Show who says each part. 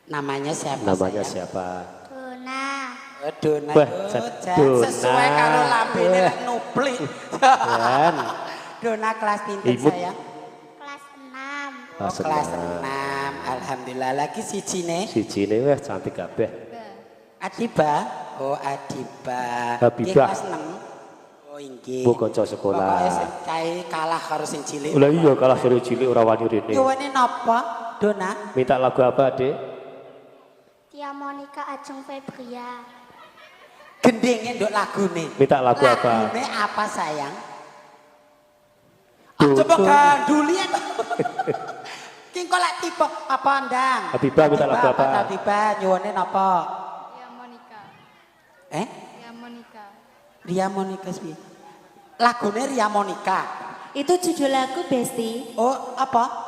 Speaker 1: Namanya siapa?
Speaker 2: Namanya
Speaker 1: sayang?
Speaker 2: siapa?
Speaker 3: Dona.
Speaker 1: Dona.
Speaker 2: Wah,
Speaker 1: Dona. Sesuai karo lambene lek nupli.
Speaker 2: Kan.
Speaker 1: Dona kelas pinten sayang?
Speaker 3: Kelas 6.
Speaker 1: Oh, kelas 6. Alhamdulillah lagi sijine.
Speaker 2: Sijine weh cantik kabeh.
Speaker 1: Adiba. Oh, Adiba.
Speaker 2: Habibah.
Speaker 1: Kelas 6. Oh, inggih.
Speaker 2: Bu kanca sekolah.
Speaker 1: Pokoke kae kalah karo sing cilik.
Speaker 2: Lah iya kalah karo cilik ora wani rene.
Speaker 1: Yuwane napa, Dona?
Speaker 2: Minta lagu apa, Dik?
Speaker 3: Tia Monica Ajeng Febria.
Speaker 1: Gendenge nduk lagune.
Speaker 2: Minta lagu apa?
Speaker 1: Lagune apa, sayang?
Speaker 2: Tuh,
Speaker 1: Coba
Speaker 2: tuh.
Speaker 1: ganduli atau King kolek tipe apa ndang?
Speaker 2: Habibah minta lagu apa?
Speaker 1: Habibah nyuwune napa?
Speaker 4: Ria Monica.
Speaker 1: Eh?
Speaker 4: Ria Monica.
Speaker 1: Ria Monica piye? Lagune Ria Monica.
Speaker 5: Itu judul lagu Besti.
Speaker 1: Oh, apa?